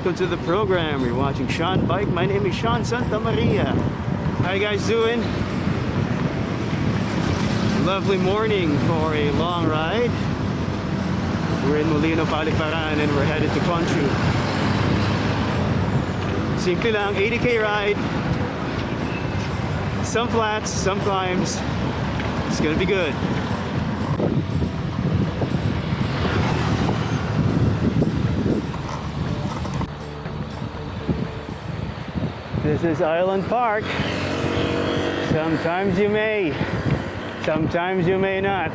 welcome to the program. You're watching Sean Bike. My name is Sean Santa Maria. How you guys doing? Lovely morning for a long ride. We're in Molino, Pampalakas, and we're headed to Conchu. Simple lang, 80k ride. Some flats, some climbs. It's gonna be good. This is Island Park. Sometimes you may, sometimes you may not.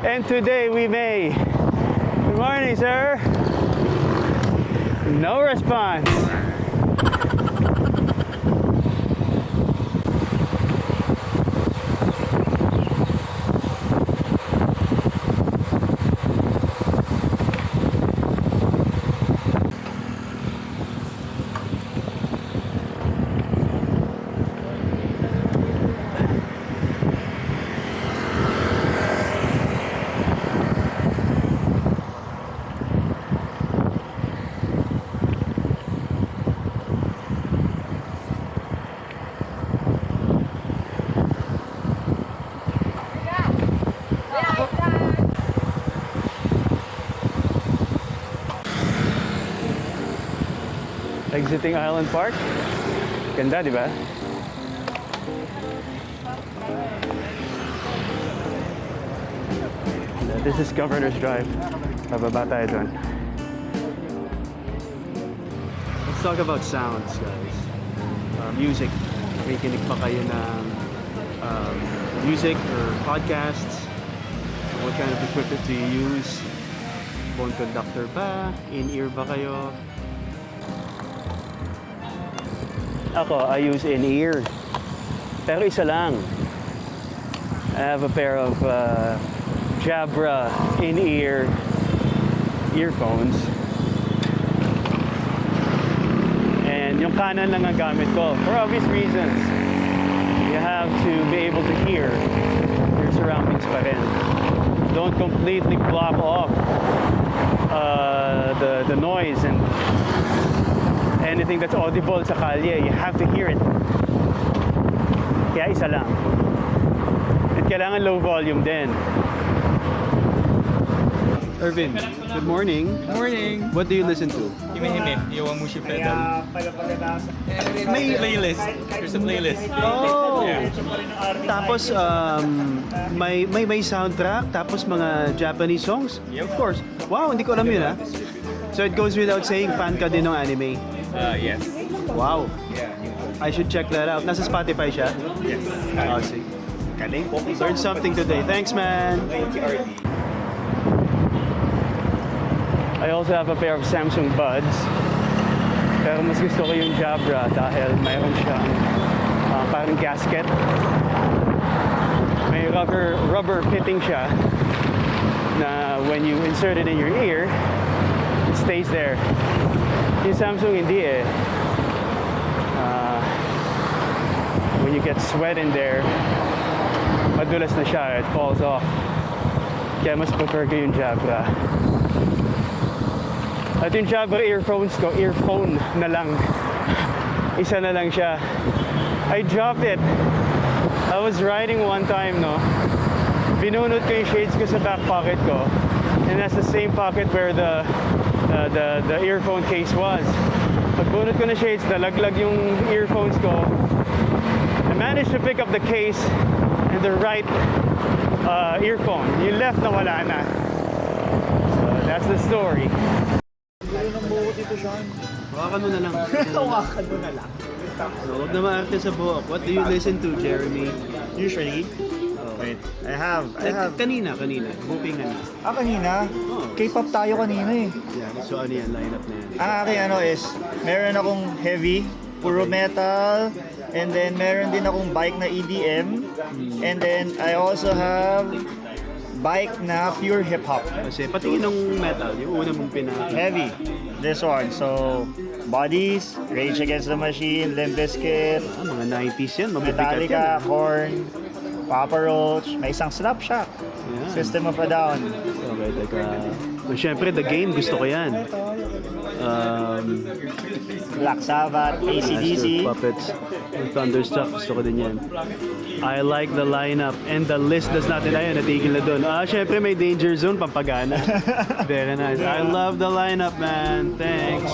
And today we may. Good morning, sir. No response. Exiting Island Park. Ganda, di ba? This is Governor's Drive. Bababa tayo doon. Let's talk about sounds, guys. Music. Nakikinig pa kayo ng music or podcasts? What kind of equipment do you use? Phone conductor ba? In-ear ba kayo? Ako, I use in-ear. Pero isa lang. I have a pair of Jabra in-ear earphones. And yung kanan lang ang gamit ko. For obvious reasons. You have to be able to hear your surroundings pa rin. Don't completely block off the noise and anything that's audible sa kalye. You have to hear it. Kaya isa lang. At kailangan low volume din. Irvin, good morning. Morning. What do you listen to? Hime-hime, Yowamushi pedal. May playlist. There's a playlist. Oh! Yeah. Tapos, may soundtrack, tapos mga Japanese songs? Yep. Of course. Wow, hindi ko alam yun, ha? So it goes without saying, fan ka din ng anime? Yes. Wow. Yeah. I should check that out. Nasa Spotify siya? Yes. Oh, see. Learned something today. Thanks, man. I also have a pair of Samsung Buds. Pero mas gusto ko yung Jabra dahil mayroon siyang parang gasket. May rubber fitting siya na when you insert it in your ear, it stays there. Yung Samsung hindi eh. When you get sweat in there, madulas na siya, it falls off. Kaya mas prefer ko yung Jabra. At yung Jabra earphones ko, earphone na lang. Isa na lang siya. I dropped it. I was riding one time, no? Binunot ko yung shades ko sa back pocket ko. And that's the same pocket where the earphone case was. Pagbunot ko na shades, nalaglag yung earphones ko. I managed to pick up the case and the right earphone. Yung left na wala na. So that's the story. Hawakan mo na lang. Hawakan mo na lang. So, huwag na maarte sa buhok. What do you listen to, Jeremy? Usually, wait, I have. Kanina. Booking na. Kanina? Oh. K-pop tayo kanina eh. Yeah, so ano yan, lineup na yan. Aking ano is, meron akong heavy, puro metal, and then meron din akong bike na EDM, and then I also have bike na pure hip-hop. Kasi patingin ng metal, yung una mong pinaka. Heavy. This one. So, Bodies, Rage Against the Machine, Limp Bizkit, Mga 90s yan, mabibigat Metallica, yan. Korn, Papa Roach, may isang Slapshot, Yan. System of a Down. Okay, teka. So, syempre, The Game, gusto ko yan. Black Sabbath, AC/DC. Puppets. Thunderstruck. Gusto ko din yan. I like the lineup. And the list does not deny. Natigil na doon. Syempre may Danger Zone. Pampagana. Very nice. I love the lineup, man. Thanks.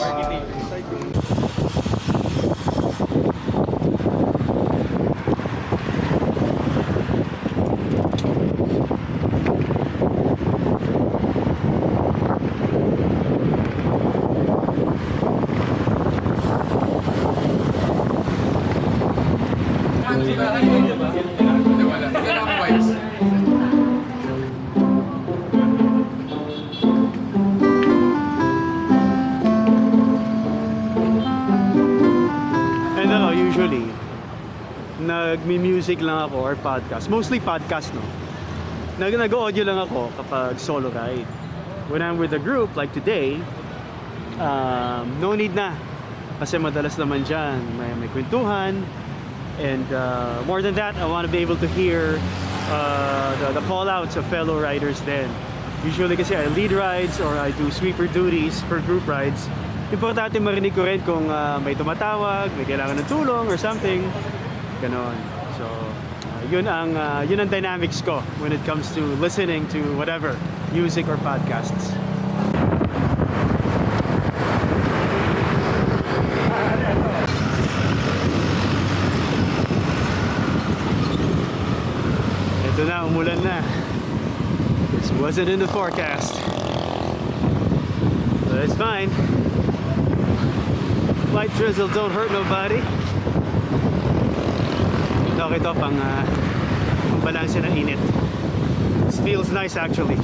And usually, nagmi-music lang ako or podcast. Mostly podcast, no? Nag-audio lang ako kapag solo ride. When I'm with a group, like today, no need na. Kasi madalas naman dyan, may kwentuhan. And more than that, I want to be able to hear the call-outs of fellow riders then. Usually kasi I lead rides or I do sweeper duties for group rides. Importante marinig ko rin kung may tumatawag, may kailangan ng tulong or something. Ganon. So, yun ang dynamics ko when it comes to listening to whatever, music or podcasts. Ito na, umulan na. This wasn't in the forecast. But it's fine. Light drizzle don't hurt nobody. Okay to, pang balanse ng init. This feels nice actually.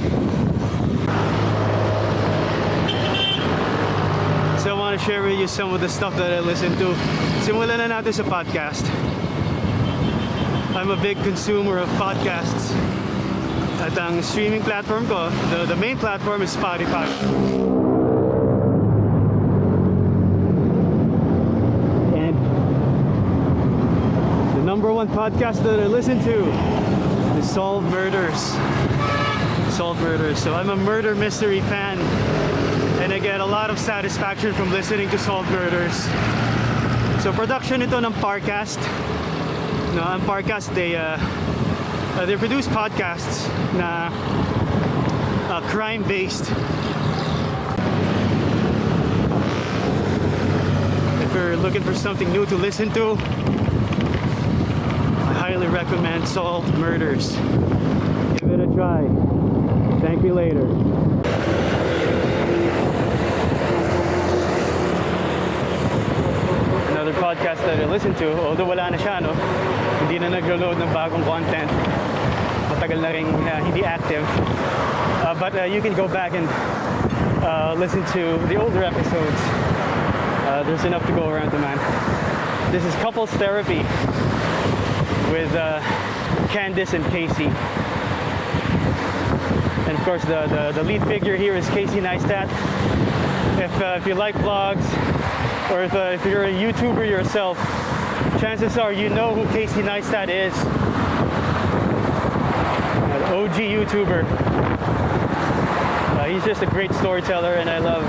So I want to share with you some of the stuff that I listen to. Simulan na natin sa podcast. I'm a big consumer of podcasts. At ang streaming platform ko, the main platform is Spotify. And the number one podcast that I listen to is Solved Murders. Solved Murders. So I'm a murder mystery fan. And I get a lot of satisfaction from listening to Solved Murders. So production ito ng Parcast. No, ang Parcast, they produce podcasts na crime-based. If you're looking for something new to listen to, I highly recommend Solved Murders. Give it a try. Thank you later. Another podcast that I listen to, although wala na siya, no? Hindi na naglo-load ng bagong content. Matagal na rin hindi active. But you can go back and listen to the older episodes. There's enough to go around to, man. This is Couples Therapy with Candice and Casey. And of course, the lead figure here is Casey Neistat. If you like vlogs, or if you're a YouTuber yourself, chances are you know who Casey Neistat is. An OG YouTuber. He's just a great storyteller, and I love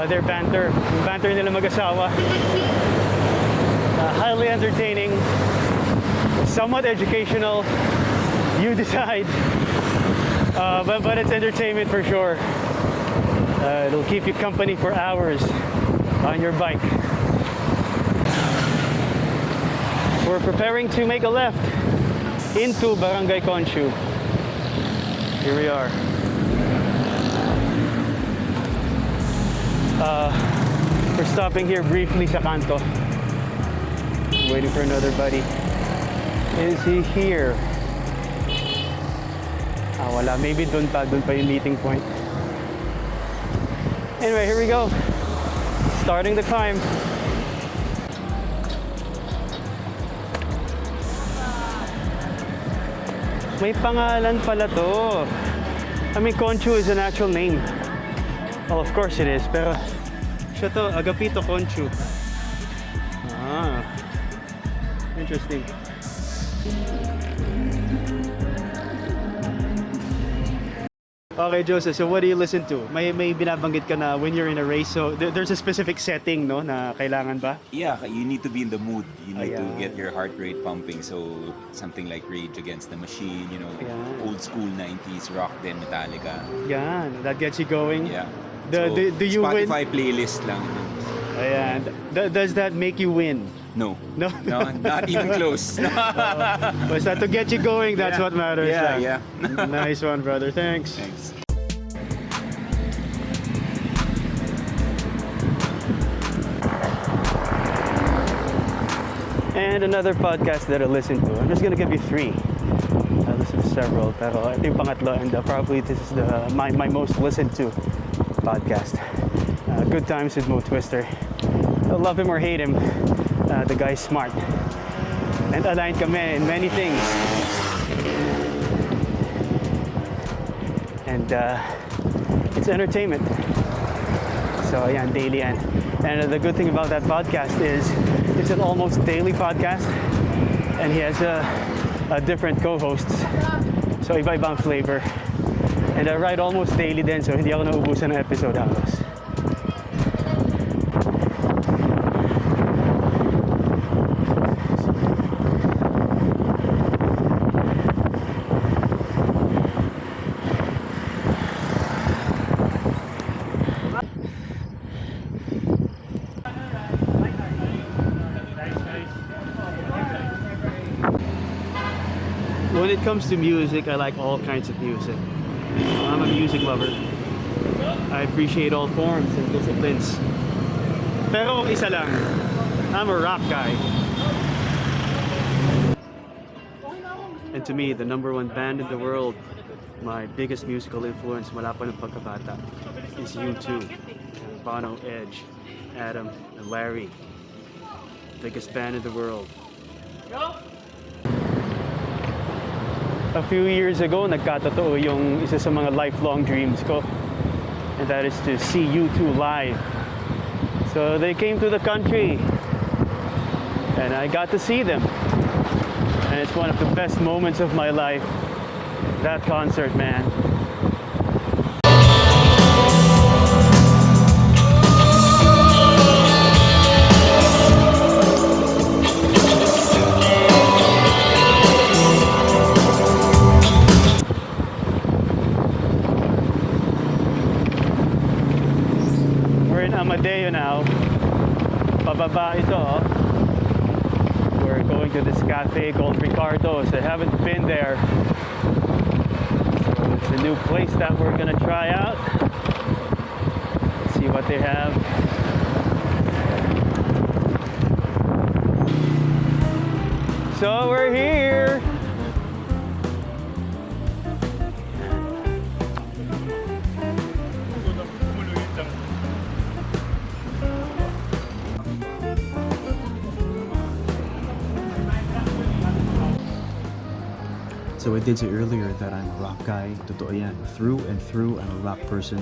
their banter. Yung banter nila mag-asawa. Highly entertaining, somewhat educational. You decide. But it's entertainment for sure. It'll keep you company for hours on your bike. We're preparing to make a left into Barangay Conchu. Here we are. We're stopping here briefly sa kanto. Waiting for another buddy. Is he here? Wala. Maybe doon pa yung meeting point. Anyway, here we go. Starting the climb. May pangalan pala to. I mean, Conchu is an actual name. Well, of course it is, pero siya to, Agapito Conchu. Interesting. Okay, Joseph, so what do you listen to? May binabanggit ka na when you're in a race, so there's a specific setting, no, na kailangan ba? Yeah, you need to be in the mood. You need to Ayan. get your heart rate pumping. So something like Rage Against the Machine, you know, Ayan. old school 90s rock then Metallica. Yan, that gets you going. Yeah. Do you win? Spotify playlist lang. Ayan. Does that make you win? No. No? No, not even close. Basta to get you going, that's Yeah. what matters. Yeah, lang. yeah. Nice one, brother. Thanks. Thanks. And another podcast that I listen to. I'm just gonna give you 3. I listen to several, pero ito yung pangatlo, and probably this is my most listened to podcast. Good Times with Mo Twister. I love him or hate him. The guy's smart. And aligned kami in many things. And it's entertainment. So yeah, daily and the good thing about that podcast is it's an almost daily podcast, and he has a different co-hosts. So iba-ibang flavor. And I write almost daily din, so hindi ako nauubusan ng episode halos. When it comes to music, I like all kinds of music. I'm a music lover. I appreciate all forms and disciplines. Pero isa lang, I'm a rock guy. And to me, the #1 band in the world, my biggest musical influence mula pa ng pagkabata, is U2. Bono, Edge, Adam, and Larry. Biggest band in the world. A few years ago, nagkatotoo yung isa sa mga lifelong dreams ko, and that is to see U2 live. So they came to the country, and I got to see them. And it's one of the best moments of my life, that concert, man. Amadeo now. Pababa ito. We're going to this cafe called Ricardo's. I haven't been there. So it's a new place that we're gonna try out. Let's see what they have. So we're here. So I did say earlier that I'm a rock guy. Totoo yan. Through and through, I'm a rock person.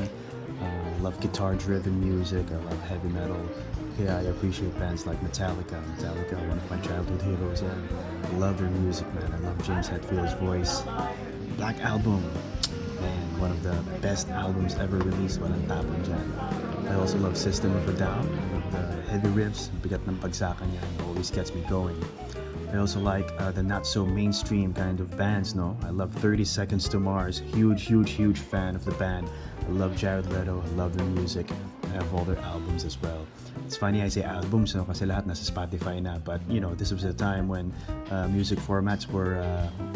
I love guitar-driven music. I love heavy metal. Yeah, I appreciate bands like Metallica. Metallica, one of my childhood heroes. Yeah. I love their music, man. I love James Hetfield's voice. Black Album, man, one of the best albums ever released. Walang tapon dyan. I also love System of a Down. The heavy riffs, bigat ng pagsakan niya, always gets me going. I also like the not so mainstream kind of bands, no? I love 30 Seconds to Mars. Huge fan of the band. I love Jared Leto. I love their music. I have all their albums as well. It's funny I say albums, no? Kasi lahat nasa Spotify na. But, you know, this was a time when music formats were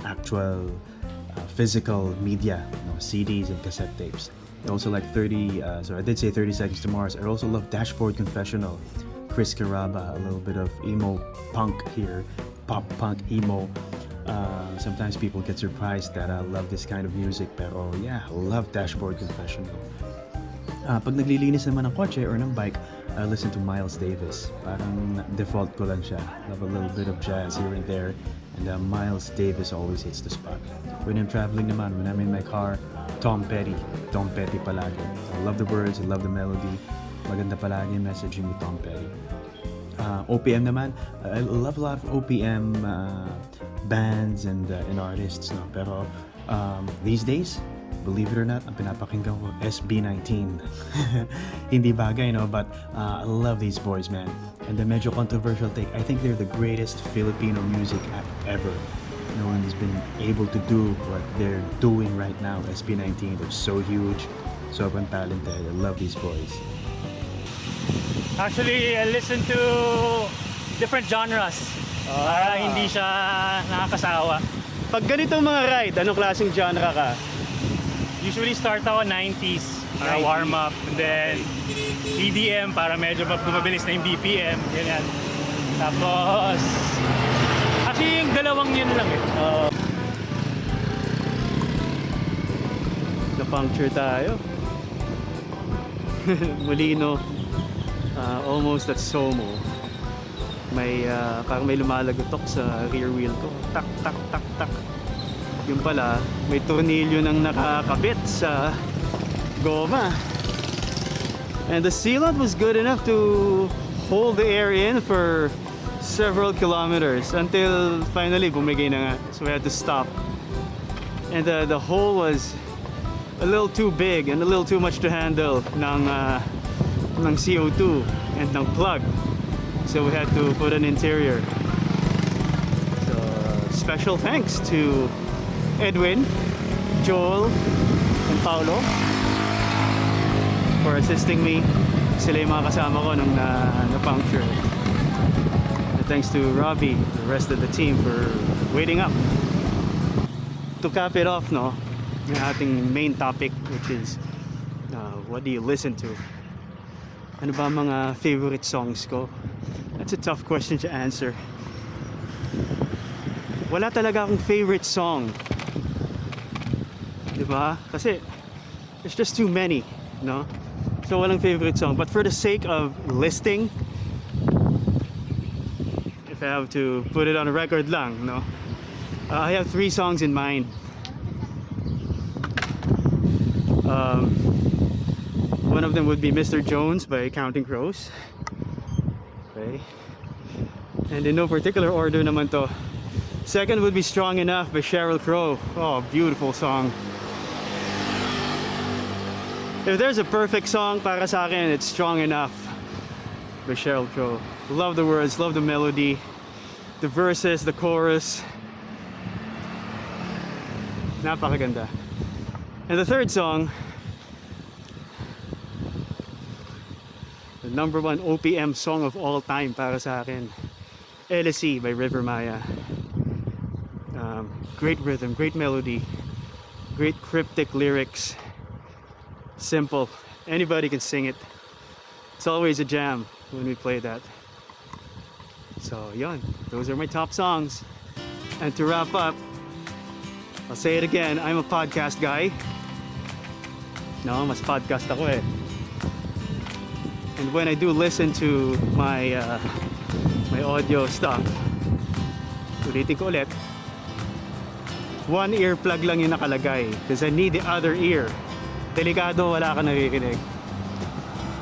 actual physical media, you know, CDs and cassette tapes. I also like I did say 30 Seconds to Mars. I also love Dashboard Confessional. Chris Carrabba, a little bit of emo punk here. Pop punk emo. Sometimes people get surprised that I love this kind of music, pero yeah, I love Dashboard Confessional. Pag naglilinis naman ng kotse or ng bike, I listen to Miles Davis. Parang default ko lang siya. Love a little bit of jazz here and there, and Miles Davis always hits the spot. When I'm traveling naman, when I'm in my car, Tom Petty palagi. I love the words, I love the melody. Maganda palagi yung messaging ni Tom Petty. OPM naman, I love a lot of OPM bands and artists, no? Pero these days, believe it or not, ang pinapakinggan ko, SB19. Hindi bagay, no? But I love these boys, man. And the medyo controversial take, I think they're the greatest Filipino music act ever. No one has been able to do what they're doing right now. SB19, they're so huge, sobrang talented. I love these boys. Actually, I listen to different genres. Para hindi siya nakakasawa. Pag ganito mga ride, anong klaseng genre ka? Usually start ako 90s para 90s. warm up. And then EDM para medyo bumabilis na yung BPM. Ganyan. Tapos, actually yung dalawang yun lang eh. Na-puncture tayo. Molino. Almost at Somo. Parang may lumalagotok sa rear wheel ko. Tak, tak, tak, tak. Yung pala, may tornilyo nang nakakabit sa goma. And the sealant was good enough to hold the air in for several kilometers until finally bumigay na nga. So we had to stop. And the hole was a little too big and a little too much to handle ng CO2 and ng plug. So we had to put an interior. So special thanks to Edwin, Joel, and Paulo for assisting me. Sila yung mga kasama ko nung na-puncture. And thanks to Robbie, the rest of the team for waiting up. To cap it off, no, yung ating main topic, which is what do you listen to? Ano ba mga favorite songs ko? That's a tough question to answer. Wala talaga akong favorite song. Diba? Kasi there's just too many, no? So walang favorite song. But for the sake of listing, if I have to put it on a record lang, no? I have 3 songs in mind. One of them would be Mr. Jones by Counting Crows. Okay. And in no particular order naman to. Second would be Strong Enough by Sheryl Crow. Oh, beautiful song. If there's a perfect song para sa akin, it's Strong Enough by Sheryl Crow. Love the words, love the melody, the verses, the chorus. Napakaganda. And the third song, the #1 OPM song of all time para sa akin, LSE by River Maya. Great rhythm, great melody, great cryptic lyrics, simple. Anybody can sing it. It's always a jam when we play that. So yun, those are my top songs. And to wrap up, I'll say it again, I'm a podcast guy. No, mas podcast ako eh. And when I do listen to my audio stuff, ulitin ko ulit, one earplug lang yung nakalagay because I need the other ear. Delikado, wala ka nakikinig.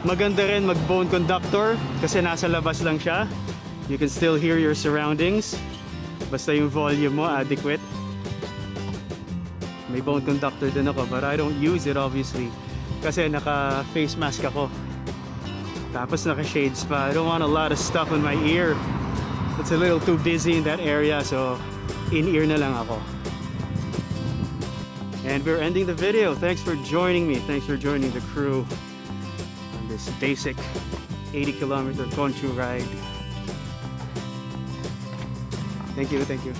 Maganda rin mag bone conductor kasi nasa labas lang siya. You can still hear your surroundings basta yung volume mo adequate. May bone conductor din ako but I don't use it obviously kasi naka face mask ako. Tapos naka shades pa. I don't want a lot of stuff in my ear. It's a little too busy in that area so in-ear na lang ako. And we're ending the video. Thanks for joining me. Thanks for joining the crew on this basic 80-kilometer Conchu ride. Thank you, thank you.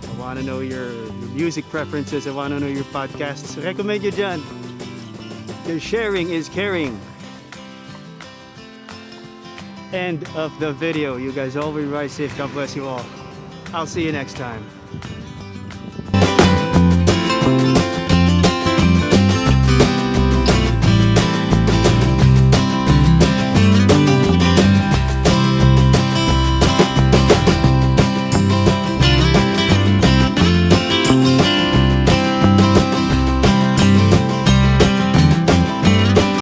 I want to know your music preferences. I want to know your podcasts. Recommend you dyan. Your sharing is caring. End of the video. You guys always ride safe. God bless you all. I'll see you next time.